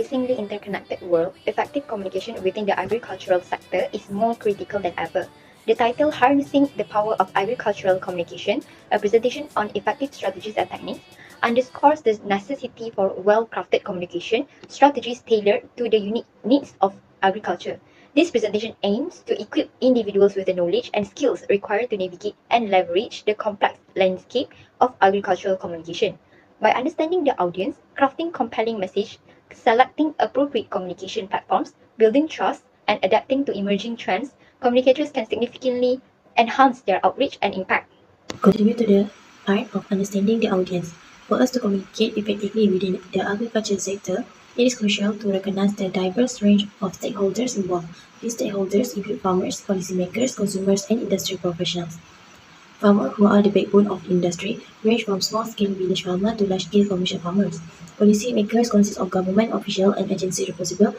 increasingly interconnected world, effective communication within the agricultural sector is more critical than ever. The title Harnessing the Power of Agricultural Communication, a presentation on effective strategies and techniques, underscores the necessity for well-crafted communication strategies tailored to the unique needs of agriculture. This presentation aims to equip individuals with the knowledge and skills required to navigate and leverage the complex landscape of agricultural communication. By understanding the audience, crafting compelling message, selecting appropriate communication platforms, building trust, and adapting to emerging trends, communicators can significantly enhance their outreach and impact. Contribute to the art of understanding the audience. For us to communicate effectively within the agriculture sector, it is crucial to recognize the diverse range of stakeholders involved. These stakeholders include farmers, policymakers, consumers, and industry professionals. Farmers, who are the backbone of the industry, range from small-scale village farmers to large-scale commercial farmers. Policymakers consist of government officials and agencies responsible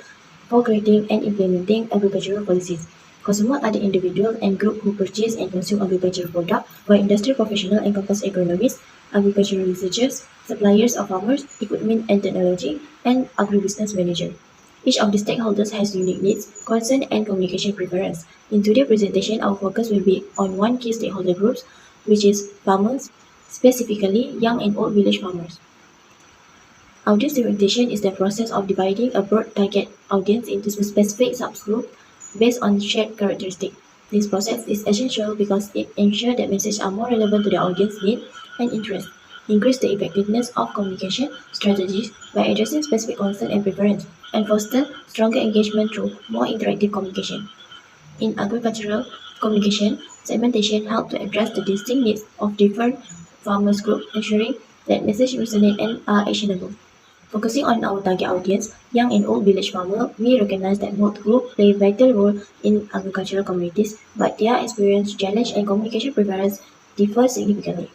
for creating and implementing agricultural policies. Consumers are the individuals and groups who purchase and consume agricultural products, while industry professionals encompass agronomists, agricultural researchers, suppliers of farmers, equipment and technology, and agribusiness managers. Each of the stakeholders has unique needs, concerns, and communication preferences. In today's presentation, our focus will be on one key stakeholder group, which is farmers, specifically young and old village farmers. Audience segmentation is the process of dividing a broad target audience into specific subgroups based on shared characteristics. This process is essential because it ensures that messages are more relevant to the audience's needs and interests, increase the effectiveness of communication strategies by addressing specific concerns and preferences, and foster stronger engagement through more interactive communication. In agricultural communication, segmentation helps to address the distinct needs of different farmers groups, ensuring that messages resonate and are actionable. Focusing on our target audience, young and old village farmers, we recognize that both groups play a vital role in agricultural communities, but their experience, challenge, and communication preferences differ significantly.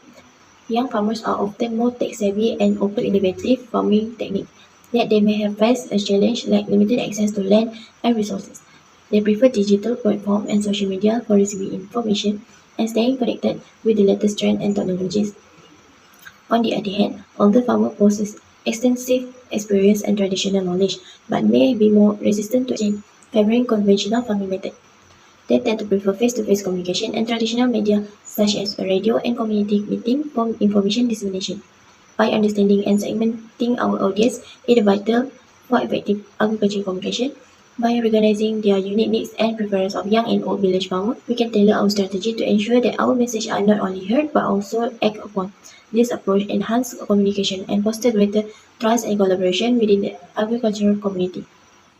Young farmers are often more tech-savvy and open innovative farming techniques, yet they may have faced a challenge like limited access to land and resources. They prefer digital platforms and social media for receiving information and staying connected with the latest trends and technologies. On the other hand, older farmers possess extensive experience and traditional knowledge, but may be more resistant to change, favoring conventional farming methods. They tend to prefer face-to-face communication and traditional media such as radio and community meeting for information dissemination. By understanding and segmenting our audience, it is vital for effective agricultural communication. By recognizing their unique needs and preferences of young and old village farmers, we can tailor our strategy to ensure that our messages are not only heard but also acted upon. This approach enhances communication and fosters greater trust and collaboration within the agricultural community.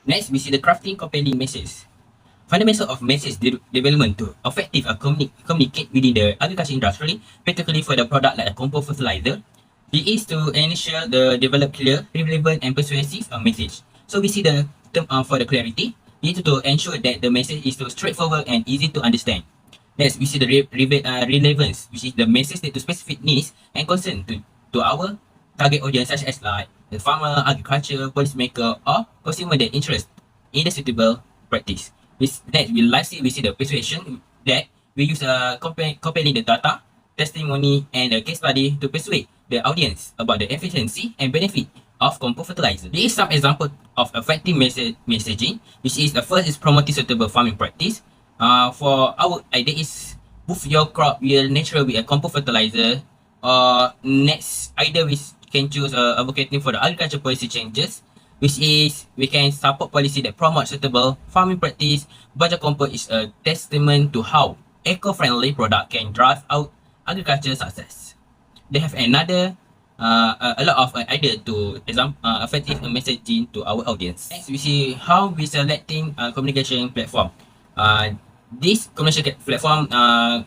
Next, we see the crafting compelling message. Fundamental of message development to effective communicate within the agriculture industry, particularly for the product like a compost fertilizer, it is to ensure the develop clear, relevant, and persuasive message. So we see the term for the clarity, it is to ensure that the message is so straightforward and easy to understand. Next, we see the relevance, which is the message that to specific needs and concern to our target audience, such as like the farmer, agriculture, policymaker, or consumer that interest in the suitable practice. Next, we see the persuasion that we use compelling the data, testimony, and the case study to persuade the audience about the efficiency and benefit of compost fertilizer. There is some example of effective messaging, which is the first is promoting suitable farming practice. For our idea is boost your crop will natural with a compost fertilizer. Next idea we can choose advocating for the agriculture policy changes, which is we can support policy that promote suitable farming practice. Budget compost is a testament to how eco-friendly product can drive out agriculture success. They have another a lot of idea to effective messaging to our audience. Next, we see how we selecting communication platform. This communication platform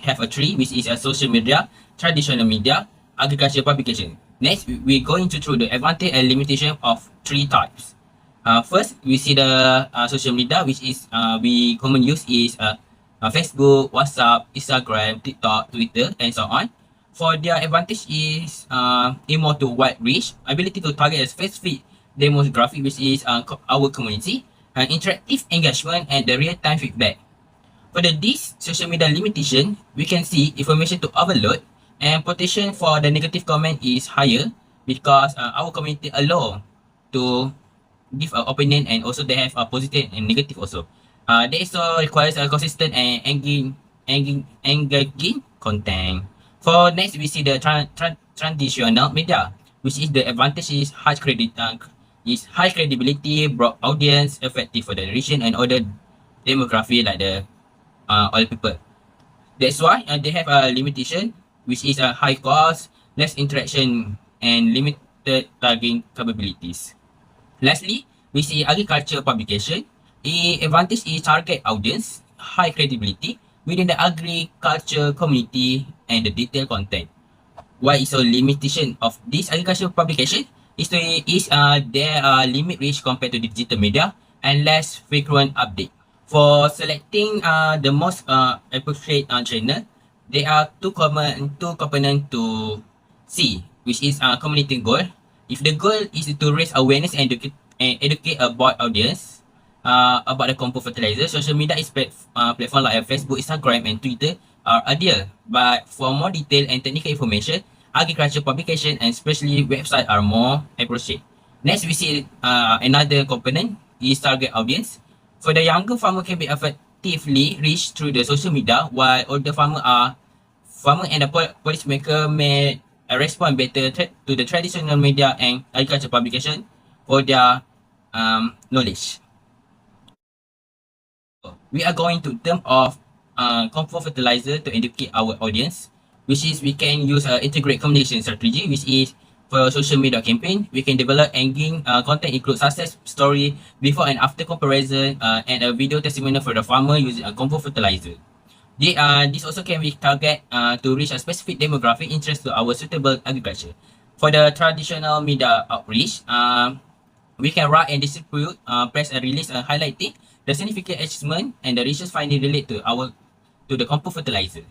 have a three, which is a social media, traditional media, agriculture publication. Next, we're going to through the advantage and limitation of three types. First, we see the social media, which is we common use is Facebook, WhatsApp, Instagram, TikTok, Twitter, and so on. For their advantage is more to wide reach, ability to target a specific demographic, which is our community, interactive engagement, and the real-time feedback. For this social media limitation, we can see information to overload and potential for the negative comment is higher because our community allow to give an opinion, and also they have a positive and negative also. They also requires a consistent and engaging content. For next, we see the traditional media, which is the advantage is high credibility, broad audience, effective for the region and other demography like the all people. That's why they have a limitation, which is a high cost, less interaction, and limited targeting capabilities. Lastly, we see agriculture publication. The advantage is target audience, high credibility within the agriculture community, and the detailed content. Why is a limitation of this agricultural publication? There are limit reach compared to digital media and less frequent update. For selecting the most appropriate channel, there are two component to see, which is community goal. If the goal is to raise awareness and educate about audience about the compost fertilizer, social media platform like Facebook, Instagram, and Twitter are ideal. But for more detailed and technical information, agriculture publication and especially website are more appropriate. Next, we see another component is target audience. For the younger farmer can be effectively reached through the social media, while older farmer and the policymaker may respond better to the traditional media and agriculture publication for their knowledge. We are going to term of compost fertilizer to educate our audience, which is we can use integrate communication strategy, which is for social media campaign. We can develop engaging content include success story, before and after comparison, and a video testimonial for the farmer using a compost fertilizer. This also can be target to reach a specific demographic interest to our suitable agriculture. For the traditional media outreach, we can write and distribute, press and release, highlighting the significant achievement and the research finding related to the compost fertilizer.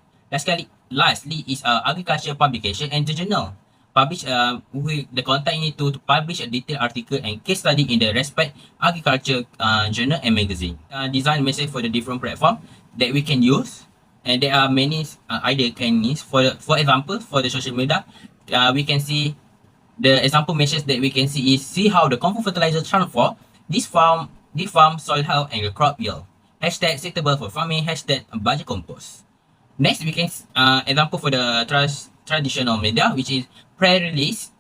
Lastly is agriculture publication and the journal. Publish with the content need to publish a detailed article and case study in the respect agriculture journal and magazine. Design message for the different platform that we can use, and there are many idea can use. For example, for the social media, we can see the example message that we can see is see how the compost fertilizer transform this farm soil health and the crop yield. Hashtag suitable for farming. Hashtag budget compost. Next, we can example for the traditional media, which is pre-release.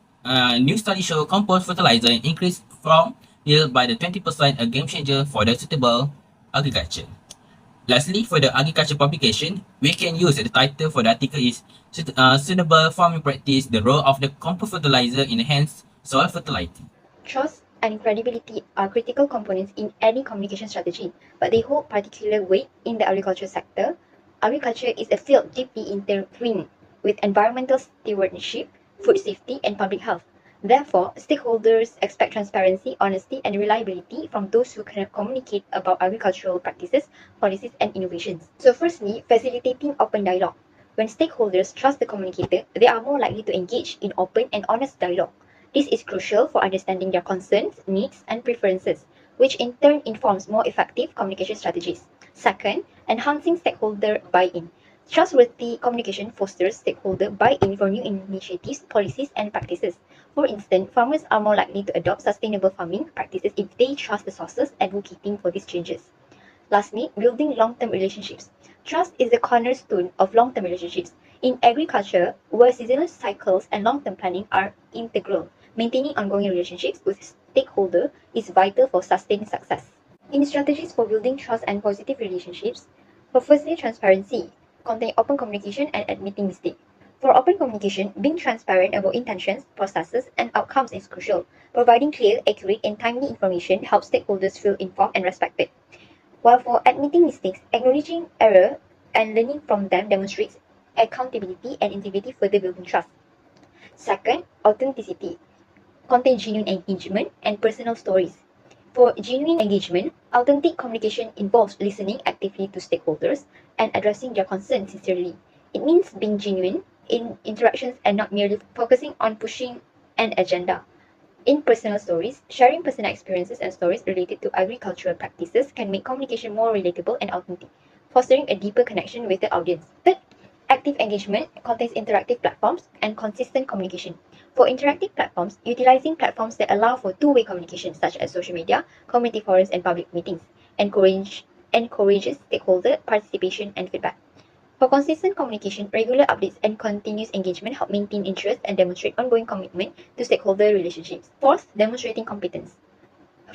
New study show compost fertilizer increase from yield by the 20%, a game changer for the suitable agriculture. Lastly, for the agriculture publication, we can use the title for the article is suitable farming practice, the role of the compost fertilizer in enhance soil fertility. Trust and credibility are critical components in any communication strategy, but they hold particular weight in the agriculture sector. Agriculture is a field deeply intertwined with environmental stewardship, food safety, and public health. Therefore, stakeholders expect transparency, honesty, and reliability from those who can communicate about agricultural practices, policies, and innovations. So firstly, facilitating open dialogue. When stakeholders trust the communicator, they are more likely to engage in open and honest dialogue. This is crucial for understanding their concerns, needs, and preferences, which in turn informs more effective communication strategies. Second, enhancing stakeholder buy-in. Trustworthy communication fosters stakeholder buy-in for new initiatives, policies, and practices. For instance, farmers are more likely to adopt sustainable farming practices if they trust the sources advocating for these changes. Lastly, building long-term relationships. Trust is the cornerstone of long-term relationships. In agriculture, where seasonal cycles and long-term planning are integral, maintaining ongoing relationships with stakeholders is vital for sustained success. In strategies for building trust and positive relationships, firstly, transparency, contain open communication and admitting mistakes. For open communication, being transparent about intentions, processes, and outcomes is crucial. Providing clear, accurate, and timely information helps stakeholders feel informed and respected. While for admitting mistakes, acknowledging error and learning from them demonstrates accountability and integrity, further building trust. Second, authenticity, contain genuine engagement and personal stories. For genuine engagement, authentic communication involves listening actively to stakeholders and addressing their concerns sincerely. It means being genuine in interactions and not merely focusing on pushing an agenda. In personal stories, sharing personal experiences and stories related to agricultural practices can make communication more relatable and authentic, fostering a deeper connection with the audience. Third, active engagement contains interactive platforms and consistent communication. For interactive platforms, utilizing platforms that allow for two-way communication such as social media, community forums, and public meetings encourages stakeholder participation and feedback. For consistent communication, regular updates and continuous engagement help maintain interest and demonstrate ongoing commitment to stakeholder relationships. Fourth, demonstrating competence.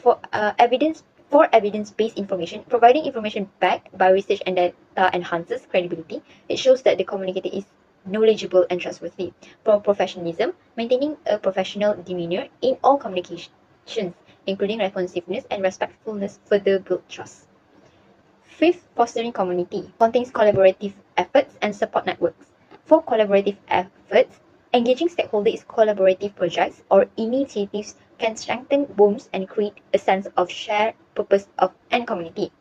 For evidence-based information, providing information backed by research and data enhances credibility. It shows that the communicator is knowledgeable and trustworthy. For professionalism, maintaining a professional demeanor in all communications, including responsiveness and respectfulness, further build trust. Fifth, fostering community contains collaborative efforts and support networks. For collaborative efforts, engaging stakeholders in collaborative projects or initiatives can strengthen bonds and create a sense of shared purpose and community.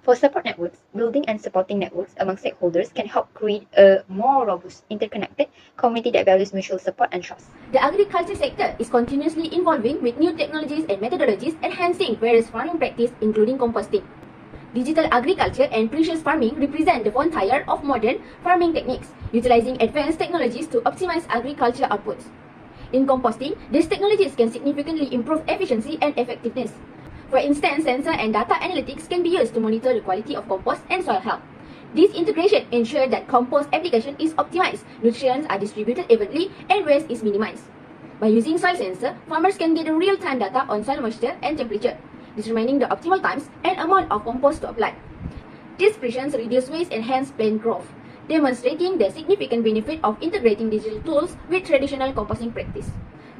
For support networks, building and supporting networks among stakeholders can help create a more robust, interconnected community that values mutual support and trust. The agriculture sector is continuously evolving with new technologies and methodologies enhancing various farming practices, including composting. Digital agriculture and precision farming represent the frontier of modern farming techniques, utilizing advanced technologies to optimize agriculture outputs. In composting, these technologies can significantly improve efficiency and effectiveness. For instance, sensor and data analytics can be used to monitor the quality of compost and soil health. This integration ensures that compost application is optimized, nutrients are distributed evenly, and waste is minimized. By using soil sensor, farmers can get real-time data on soil moisture and temperature, determining the optimal times and amount of compost to apply. These precisions reduce waste and hence plant growth, demonstrating the significant benefit of integrating digital tools with traditional composting practice.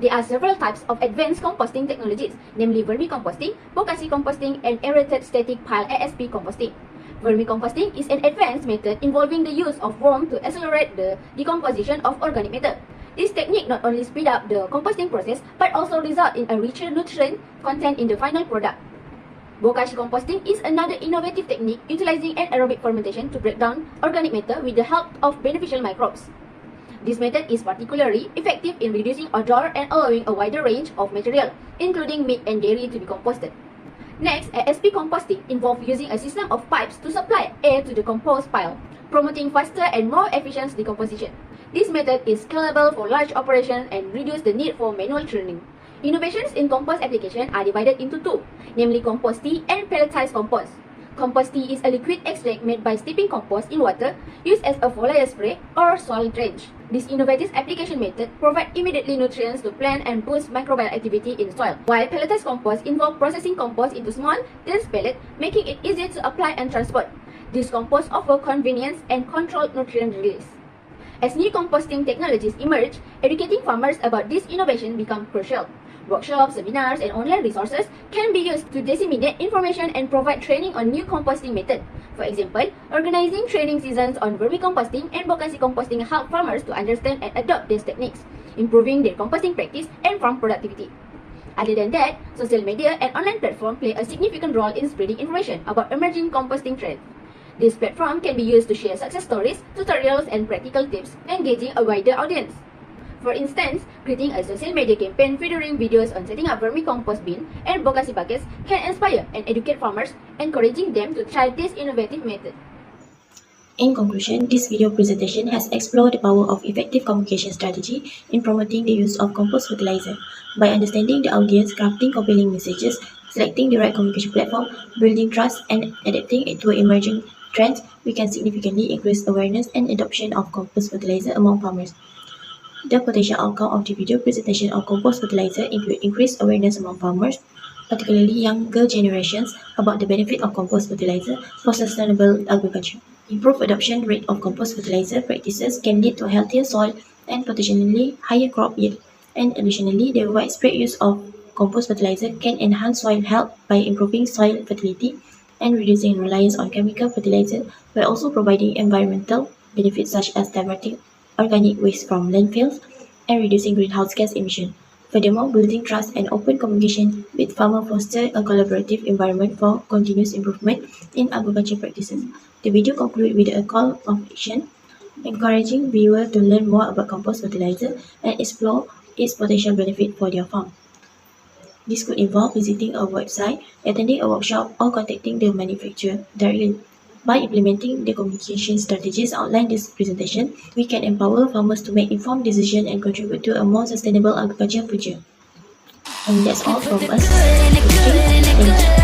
There are several types of advanced composting technologies, namely vermicomposting, bokashi composting, and aerated static pile ASP composting. Vermicomposting is an advanced method involving the use of worm to accelerate the decomposition of organic matter. This technique not only speeds up the composting process but also results in a richer nutrient content in the final product. Bokashi composting is another innovative technique utilizing anaerobic fermentation to break down organic matter with the help of beneficial microbes. This method is particularly effective in reducing odor and allowing a wider range of material, including meat and dairy, to be composted. Next, ASP composting involves using a system of pipes to supply air to the compost pile, promoting faster and more efficient decomposition. This method is scalable for large operations and reduces the need for manual churning. Innovations in compost application are divided into two, namely compost tea and pelletized compost. Compost tea is a liquid extract made by steeping compost in water used as a foliar spray or soil drench. This innovative application method provides immediately nutrients to plant and boosts microbial activity in soil, while pelletized compost involves processing compost into small, dense pellets, making it easier to apply and transport. This compost offers convenience and controlled nutrient release. As new composting technologies emerge, educating farmers about this innovation becomes crucial. Workshops, seminars, and online resources can be used to disseminate information and provide training on new composting methods. For example, organizing training seasons on vermicomposting and bokashi composting help farmers to understand and adopt these techniques, improving their composting practice and farm productivity. Other than that, social media and online platforms play a significant role in spreading information about emerging composting trends. This platform can be used to share success stories, tutorials, and practical tips, engaging a wider audience. For instance, creating a social media campaign featuring videos on setting up vermicompost bin and bokashi buckets can inspire and educate farmers, encouraging them to try this innovative method. In conclusion, this video presentation has explored the power of effective communication strategy in promoting the use of compost fertilizer. By understanding the audience, crafting compelling messages, selecting the right communication platform, building trust, and adapting it to emerging trends, we can significantly increase awareness and adoption of compost fertilizer among farmers. The potential outcome of the video presentation of compost fertilizer include increased awareness among farmers, particularly younger generations, about the benefit of compost fertilizer for sustainable agriculture. Improved adoption rate of compost fertilizer practices can lead to healthier soil and potentially higher crop yield. And additionally, the widespread use of compost fertilizer can enhance soil health by improving soil fertility and reducing reliance on chemical fertilizer, while also providing environmental benefits such as diverting organic waste from landfills and reducing greenhouse gas emission. Furthermore, building trust and open communication with farmers foster a collaborative environment for continuous improvement in agriculture practices. The video concludes with a call of action, encouraging viewers to learn more about compost fertilizer and explore its potential benefit for their farm. This could involve visiting a website, attending a workshop, or contacting the manufacturer directly. By implementing the communication strategies outlined in this presentation, we can empower farmers to make informed decisions and contribute to a more sustainable agriculture future. And that's all from us. Thank you.